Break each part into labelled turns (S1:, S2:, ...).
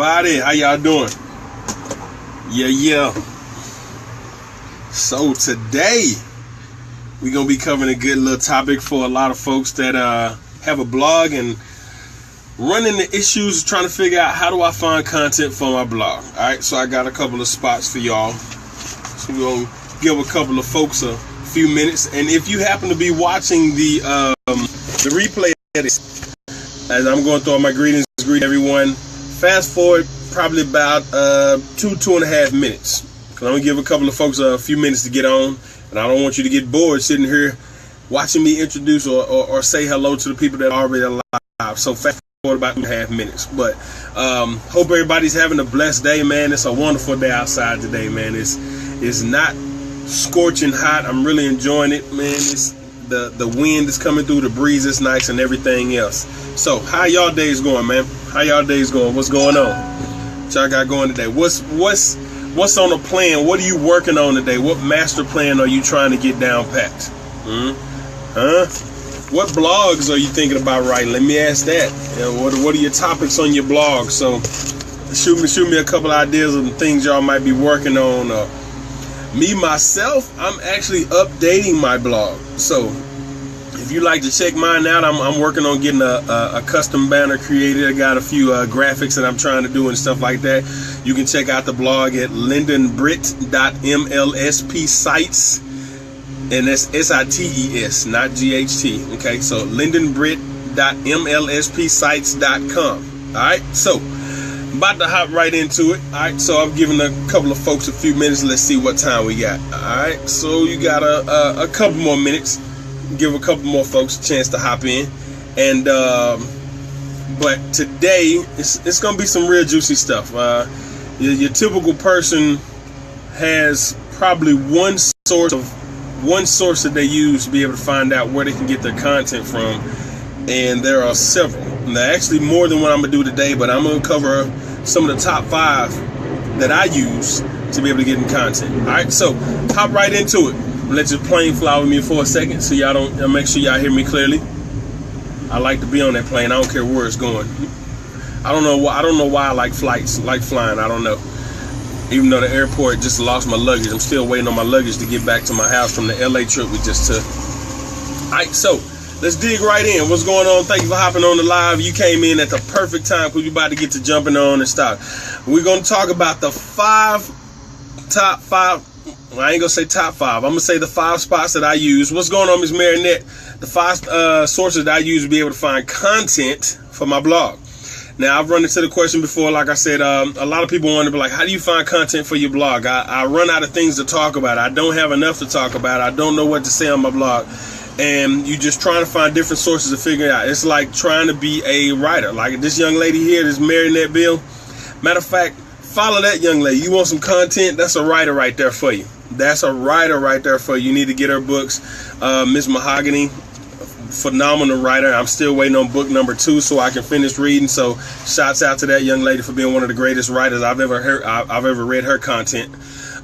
S1: Everybody, how y'all doing? Yeah. So today we're gonna be covering a good little topic for a lot of folks that have a blog and running the issues trying to figure out how do I find content for my blog. All right, so I got a couple of spots for y'all. So we're gonna give a couple of folks a few minutes, and if you happen to be watching the replay of this, as I'm going through all my greetings, greet everyone. Fast forward probably about 2.5 minutes. I'm gonna give a couple of folks a few minutes to get on, and I don't want you to get bored sitting here watching me introduce or say hello to the people that are already alive. So fast forward about 2.5 minutes. But hope everybody's having a blessed day, man. It's a wonderful day outside today, man. It's not scorching hot. I'm really enjoying it, man. It's the wind is coming through, the breeze is nice, and everything else. So how y'all days going, man? How y'all days going? What's going on? What y'all got going today? What's on the plan? What are you working on today? What master plan are you trying to get down packed? What blogs are you thinking about writing? Let me ask that. What are your topics on your blog? So shoot me a couple ideas of the things y'all might be working on. Me myself, I'm actually updating my blog. So if you like to check mine out, I'm working on getting a custom banner created. I got a few graphics that I'm trying to do and stuff like that. You can check out the blog at lindenbritt.mlspsites, and that's SITES, not GHT. Okay, so lindenbritt.mlspsites.com. All right, so about to hop right into it. All right, so I've given a couple of folks a few minutes. Let's see what time we got. All right, so you got a couple more minutes. Give a couple more folks a chance to hop in, and but today it's gonna be some real juicy stuff. Your typical person has probably one source that they use to be able to find out where they can get their content from, and there are several. Now, actually more than what I'm gonna do today, but I'm gonna cover some of the top 5 that I use to be able to get in content. All right, so hop right into it. Let your plane fly with me for a second, so y'all don't make sure y'all hear me clearly. I like to be on that plane. I don't care where it's going. I don't know why I like flights, like flying. I don't know. Even though the airport just lost my luggage, I'm still waiting on my luggage to get back to my house from the LA trip we just took. All right, so let's dig right in. What's going on? Thank you for hopping on the live. You came in at the perfect time because we're about to get to jumping on and stuff. We're going to talk about the top five. Well, I ain't gonna say top 5. I'm gonna say the 5 spots that I use. What's going on, Ms. Marinette? The 5 sources that I use to be able to find content for my blog. Now, I've run into the question before. Like I said, a lot of people want to be like, how do you find content for your blog? I run out of things to talk about. I don't have enough to talk about. I don't know what to say on my blog. And you just trying to find different sources to figure it out. It's like trying to be a writer. Like this young lady here, this Marinette Bill. Matter of fact, follow that young lady. You want some content? That's a writer right there for you. That's a writer right there for you. You need to get her books. Miss Mahogany, phenomenal writer. I'm still waiting on book number 2 so I can finish reading. So shouts out to that young lady for being one of the greatest writers I've ever read her content.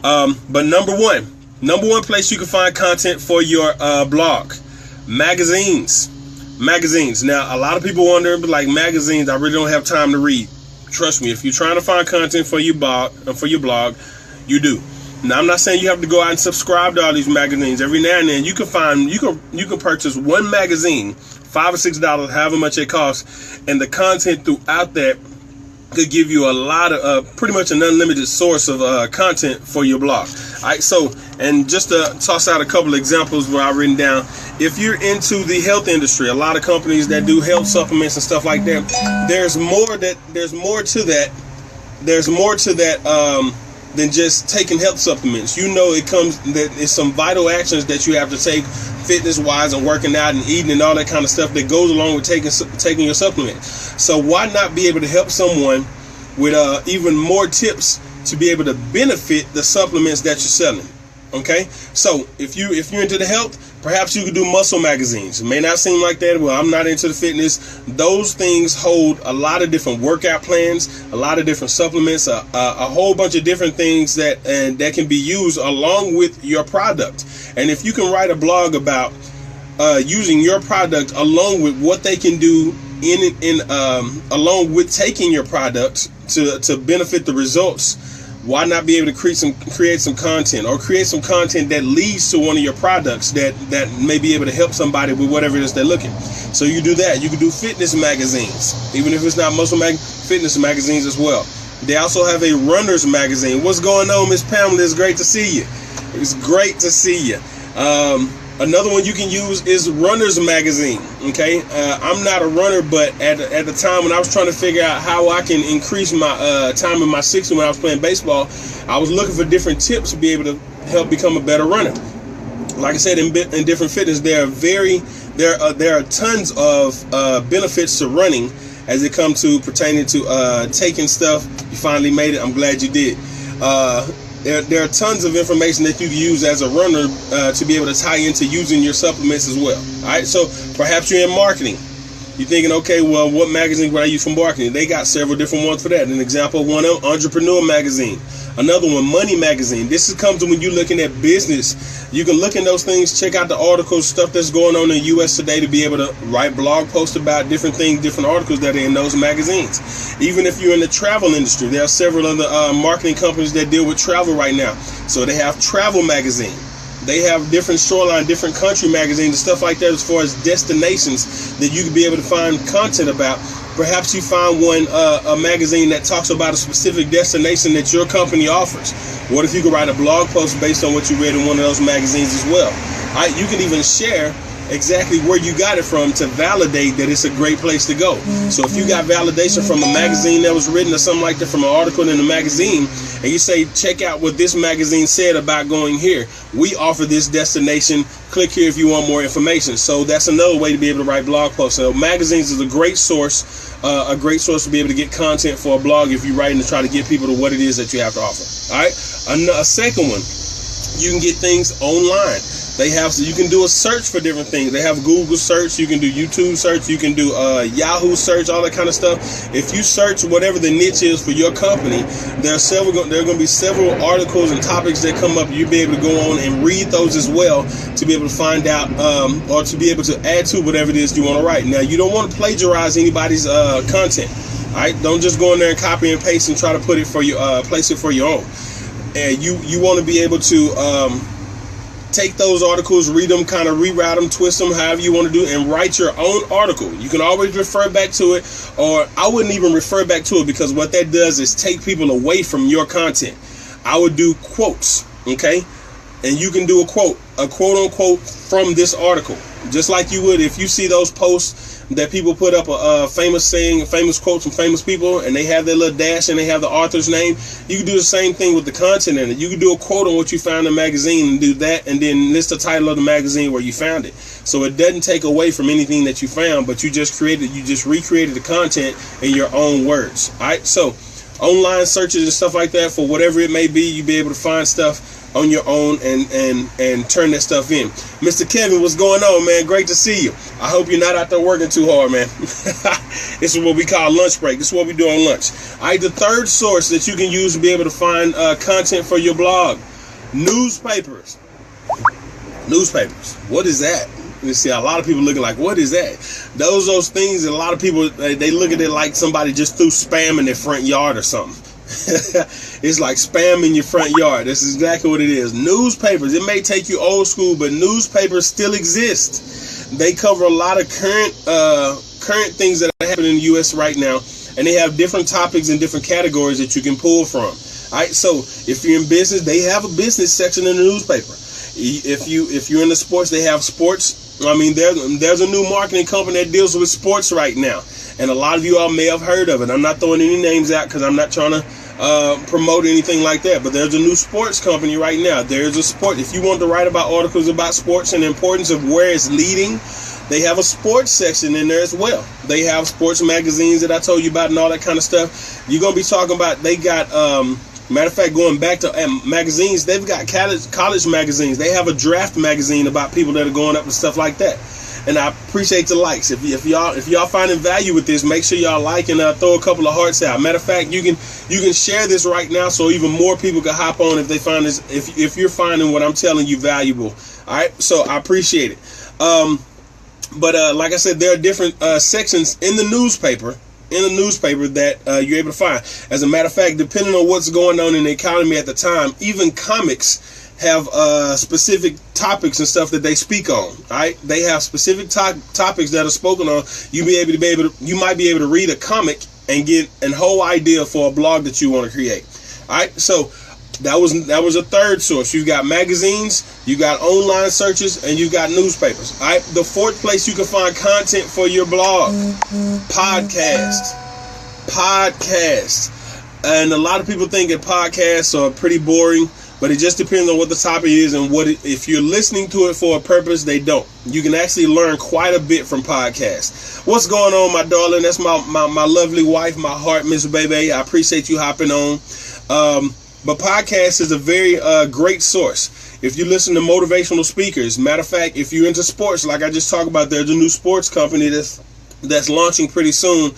S1: But number one place you can find content for your blog, magazines. Now, a lot of people wonder, but like magazines, I really don't have time to read. Trust me, if you're trying to find content for your blog, you do. Now, I'm not saying you have to go out and subscribe to all these magazines. Every now and then you can purchase one magazine, $5 or $6, however much it costs, and the content throughout that could give you a lot of pretty much an unlimited source of content for your blog. All right, so, and just to toss out a couple of examples where I've written down, if you're into the health industry, a lot of companies that do health supplements and stuff like that, there's more to that than just taking health supplements. You know, it's some vital actions that you have to take fitness wise and working out and eating and all that kind of stuff that goes along with taking your supplement. So why not be able to help someone with even more tips to be able to benefit the supplements that you're selling? Okay, so if you're into the health, perhaps you could do muscle magazines. It may not seem like that. Well, I'm not into the fitness. Those things hold a lot of different workout plans, a lot of different supplements, a whole bunch of different things that can be used along with your product. And if you can write a blog about using your product along with what they can do along with taking your product to benefit the results, why not be able to create some content, or create some content that leads to one of your products that may be able to help somebody with whatever it is they're looking. So you do that. You can do fitness magazines, even if it's not muscle fitness magazines as well. They also have a runner's magazine. What's going on, Miss Pamela? It's great to see you. It's great to see you. Another one you can use is Runner's Magazine. Okay, I'm not a runner, but at the time when I was trying to figure out how I can increase my time in my 60s when I was playing baseball, I was looking for different tips to be able to help become a better runner. Like I said, in different fitness, there are tons of benefits to running as it comes to pertaining to taking stuff. You finally made it. I'm glad you did. There are tons of information that you can use as a runner to be able to tie into using your supplements as well. All right, so perhaps you're in marketing. You're thinking, okay, well, what magazine would I use for marketing? They got several different ones for that. An example of one of them, Entrepreneur Magazine. Another one, Money Magazine. This comes when you're looking at business. You can look in those things, check out the articles, stuff that's going on in the U.S. today to be able to write blog posts about different things, different articles that are in those magazines. Even if you're in the travel industry, there are several other marketing companies that deal with travel right now. So they have Travel Magazine. They have different shoreline, different country magazines and stuff like that as far as destinations that you can be able to find content about. Perhaps you find one, a magazine that talks about a specific destination that your company offers. What if you could write a blog post based on what you read in one of those magazines as well? You can even share exactly where you got it from to validate that it's a great place to go. So if you got validation from a magazine that was written or something like that, from an article in the magazine, and you say, check out what this magazine said about going here. We offer this destination. Click here if you want more information. So that's another way to be able to write blog posts. So magazines is a great source to be able to get content for a blog if you're writing to try to get people to what it is that you have to offer. All right. A second one, you can get things online. They have, so you can do a search for different things. They have Google search, you can do YouTube search, you can do Yahoo search, all that kind of stuff. If you search whatever the niche is for your company, there are going to be several articles and topics that come up. You'll be able to go on and read those as well to be able to find out or to be able to add to whatever it is you want to write. Now, you don't want to plagiarize anybody's content. All right, don't just go in there and copy and paste and try to put it for your place it for your own. And you want to be able to take those articles, read them, kind of rewrite them, twist them, however you want to do, and write your own article. You can always refer back to it, or I wouldn't even refer back to it, because what that does is take people away from your content. I would do quotes, okay? And you can do a quote unquote from this article, just like you would if you see those posts that people put up a famous saying, famous quotes from famous people, and they have their little dash and they have the author's name. You can do the same thing with the content in it. You can do a quote on what you found in the magazine and do that, and then list the title of the magazine where you found it. So it doesn't take away from anything that you found, but you just recreated the content in your own words. All right, so online searches and stuff like that, for whatever it may be, you'll be able to find stuff on your own and turn that stuff in. Mr. Kevin, what's going on, man? Great to see you. I hope you're not out there working too hard, man. This is what we call lunch break. This is what we do on lunch. All right, the third source that you can use to be able to find content for your blog: newspapers. Newspapers. What is that? You see a lot of people looking like, what is that? Those things, and a lot of people, they look at it like somebody just threw spam in their front yard or something. It's like spam in your front yard. That's exactly what it is. Newspapers. It may take you old school, but newspapers still exist. They cover a lot of current things that are happening in the U.S. right now, and they have different topics and different categories that you can pull from. All right. So if you're in business, they have a business section in the newspaper. If you're in the sports, they have sports. I mean, there's a new marketing company that deals with sports right now, and a lot of you all may have heard of it. I'm not throwing any names out because I'm not trying to promote anything like that, but there's a new sports company right now. There's a sport. If you want to write about articles about sports and the importance of where it's leading, they have a sports section in there as well. They have sports magazines that I told you about and all that kind of stuff. You're going to be talking about, they got, matter of fact, going back to magazines, they've got college magazines. They have a draft magazine about people that are going up and stuff like that. And I appreciate the likes. If y'all finding value with this, make sure y'all like and throw a couple of hearts out. Matter of fact, you can share this right now so even more people can hop on if they find this. If you're finding what I'm telling you valuable. All right, so I appreciate it. But like I said, there are different sections in the newspaper in a newspaper that you're able to find. As a matter of fact, depending on what's going on in the economy at the time, even comics have specific topics and stuff that they speak on. Right? They have specific topics that are spoken on. You might be able to read a comic and get a whole idea for a blog that you want to create. All right, so that was a third source. You got magazines, you got online searches, and you got newspapers. All right, the fourth place you can find content for your blog, podcasts. And a lot of people think that podcasts are pretty boring, but it just depends on what the topic is and if you're listening to it for a purpose. They don't. You can actually learn quite a bit from podcasts. What's going on, my darling? That's my lovely wife, my heart, Miss Bebe. I appreciate you hopping on. But podcast is a very great source. If you listen to motivational speakers, matter of fact, if you're into sports, like I just talked about, there's a new sports company that's launching pretty soon.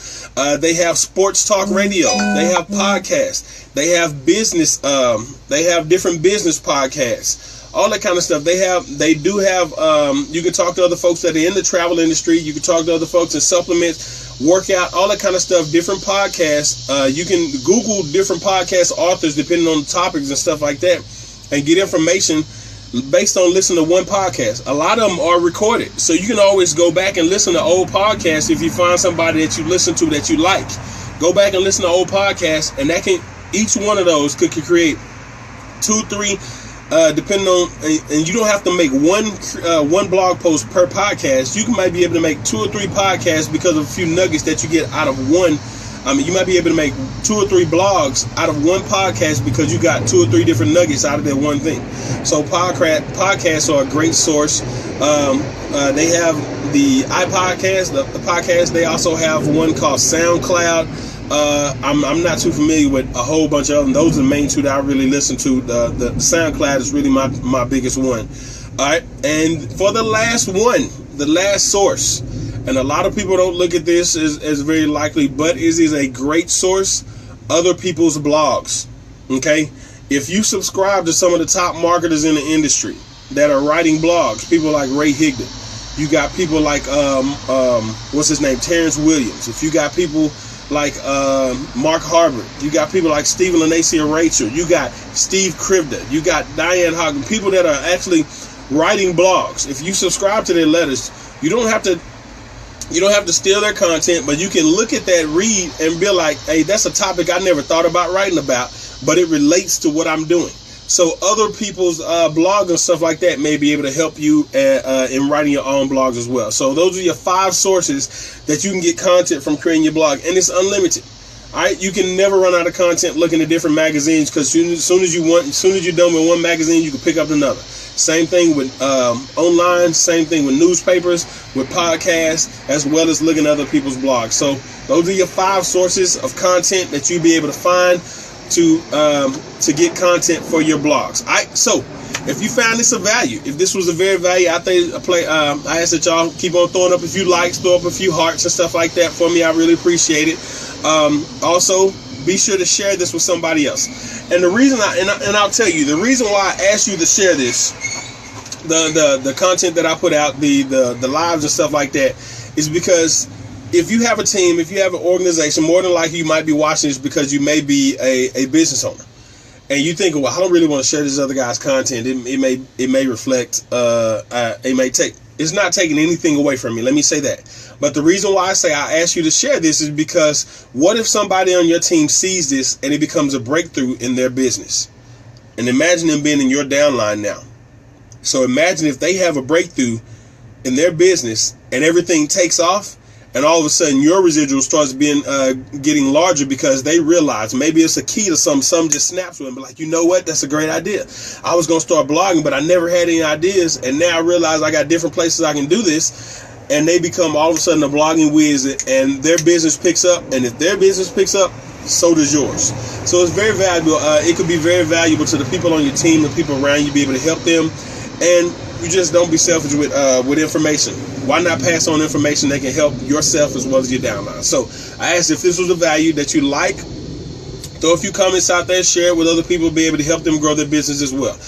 S1: They have sports talk radio. They have podcasts. They have business. They have different business podcasts. All that kind of stuff. They do have. You can talk to other folks that are in the travel industry. You can talk to other folks in supplements, workout, all that kind of stuff. Different podcasts. You can Google different podcast authors depending on the topics and stuff like that, and get information based on listening to one podcast. A lot of them are recorded, so you can always go back and listen to old podcasts. If you find somebody that you listen to that you like, go back and listen to old podcasts, and each one of those could create 2-3, depending on, and you don't have to make one blog post per podcast. You might be able to make 2 or 3 podcasts because of a few nuggets that you get out of one. You might be able to make 2 or 3 blogs out of one podcast because you got 2 or 3 different nuggets out of that one thing. So podcasts are a great source. They have the iPodcast, the podcast. They also have one called SoundCloud. I'm not too familiar with a whole bunch of them. Those are the main 2 that I really listen to. The SoundCloud is really my biggest one. All right, and for the last one, the last source. And a lot of people don't look at this as very likely, but it is a great source. Other people's blogs. Okay? If you subscribe to some of the top marketers in the industry that are writing blogs, people like Ray Higdon, you got people like what's his name, Terrence Williams. If you got people like Mark Harbert, you got people like Stephen Lanacia Rachel, you got Steve Krivda, you got Diane Hogan, people that are actually writing blogs. If you subscribe to their letters, you don't have to steal their content, but you can look at that, read, and be like, hey, that's a topic I never thought about writing about, but it relates to what I'm doing. So other people's blogs and stuff like that may be able to help you in writing your own blogs as well. So those are your 5 sources that you can get content from creating your blog, and it's unlimited. All right, you can never run out of content looking at different magazines, because as soon as you're done with one magazine, you can pick up another. Same thing with online, same thing with newspapers, with podcasts, as well as looking at other people's blogs. So those are your 5 sources of content that you'll be able to find to get content for your blogs. All right, so if you found this of value, if this was a very value, I ask that y'all keep on throwing up a few likes, throw up a few hearts and stuff like that for me. I really appreciate it. Also, be sure to share this with somebody else. And the reason I'll tell you, the reason why I asked you to share this, the content that I put out, the lives and stuff like that, is because if you have a team, if you have an organization, more than likely you might be watching this because you may be a business owner. And you think, well, I don't really want to share this other guy's content. It may reflect, it's not taking anything away from me. Let me say that. But the reason why I say I ask you to share this is because what if somebody on your team sees this and it becomes a breakthrough in their business? And imagine them being in your downline now. So imagine if they have a breakthrough in their business and everything takes off, and all of a sudden your residual starts getting larger because they realize maybe it's a key to something just snaps with them. But like, you know what? That's a great idea. I was going to start blogging, but I never had any ideas. And now I realize I got different places I can do this. And they become all of a sudden a blogging whiz, and their business picks up. And if their business picks up, so does yours. So it's very valuable. It could be very valuable to the people on your team, the people around you, be able to help them. And you just don't be selfish with information. Why not pass on information that can help yourself as well as your downline? So I asked if this was a value that you like. Throw a few comments out there, share it with other people, be able to help them grow their business as well.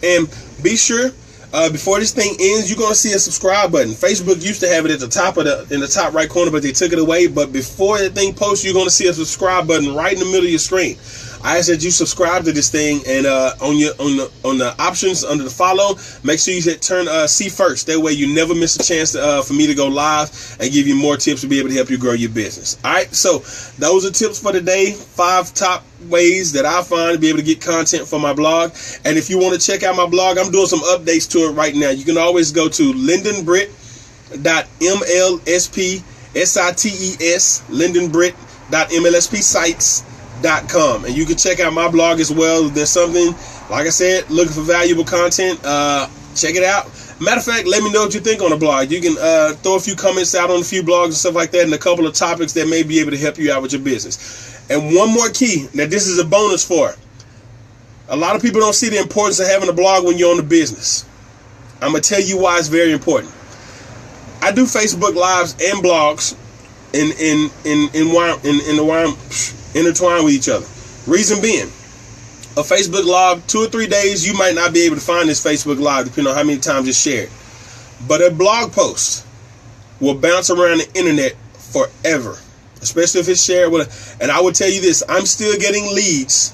S1: And be sure, Before this thing ends, you're gonna see a subscribe button. Facebook used to have it at the top of in the top right corner, but they took it away. But before that thing posts, you're gonna see a subscribe button right in the middle of your screen. I ask that you subscribe to this thing, and on the options under the follow, make sure you hit turn see first. That way you never miss a chance for me to go live and give you more tips to be able to help you grow your business. All right, so those are tips for today. 5 top ways that I find to be able to get content for my blog. And if you want to check out my blog, I'm doing some updates to it right now. You can always go to lindenbritt.mlspsites, lindenbritt.mlspsites.com, and you can check out my blog as well. If there's something, like I said, looking for valuable content, check it out. Matter of fact, let me know what you think on the blog. You can throw a few comments out on a few blogs and stuff like that, and a couple of topics that may be able to help you out with your business. And one more key, that this is a bonus for. A lot of people don't see the importance of having a blog when you're on the business. I'm gonna tell you why it's very important. I do Facebook Lives and blogs intertwined with each other. Reason being, a Facebook Live, 2 or 3 days, you might not be able to find this Facebook Live, depending on how many times it's shared. But a blog post will bounce around the internet forever, especially if it's shared with and I will tell you this, I'm still getting leads.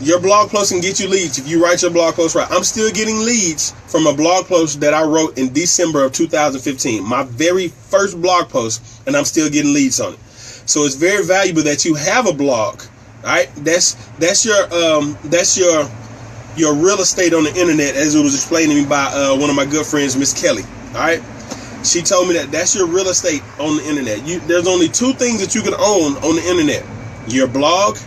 S1: Your blog post can get you leads if you write your blog post right. I'm still getting leads from a blog post that I wrote in December of 2015, my very first blog post, and I'm still getting leads on it. So it's very valuable that you have a blog. All right, that's your real estate on the internet, as it was explained to me by one of my good friends, Miss Kelly. All right, she told me that that's your real estate on the internet. There's only 2 things that you can own on the internet: your blog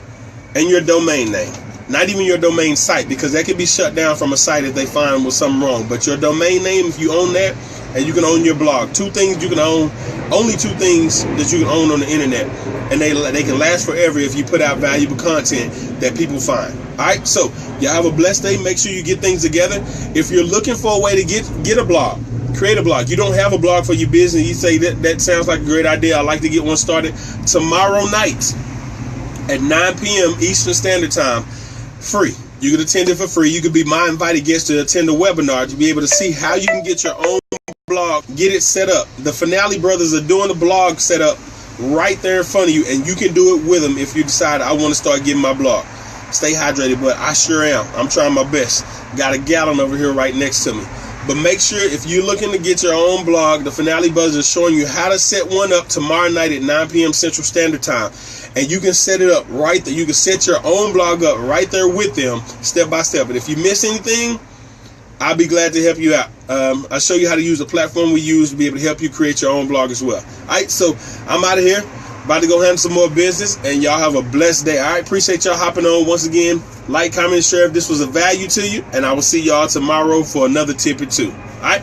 S1: and your domain name. Not even your domain site, because that can be shut down from a site if they find with something wrong. But your domain name, if you own that, and you can own your blog. 2 things you can own, only 2 things that you can own on the internet, and they can last forever if you put out valuable content that people find. All right, so y'all have a blessed day. Make sure you get things together. If you're looking for a way to get a blog, create a blog. You don't have a blog for your business, you say that sounds like a great idea, I'd like to get one started. Tomorrow night at 9 p.m. Eastern Standard Time, free. You can attend it for free. You could be my invited guest to attend a webinar to be able to see how you can get your own blog, get it set up. The Finale brothers are doing the blog setup right there in front of you, and you can do it with them if you decide I want to start getting my blog. Stay hydrated, but I sure am. I'm trying my best. Got a gallon over here right next to me. But make sure, if you're looking to get your own blog, the Finale brothers are showing you how to set one up tomorrow night at 9 p.m. Central Standard Time. And you can set it up right there. You can set your own blog up right there with them, step by step. But if you miss anything, I'll be glad to help you out. I'll show you how to use the platform we use to be able to help you create your own blog as well. All right, so I'm out of here. About to go handle some more business, and y'all have a blessed day. All right, appreciate y'all hopping on once again. Like, comment, and share if this was of value to you, and I will see y'all tomorrow for another tip or two. All right.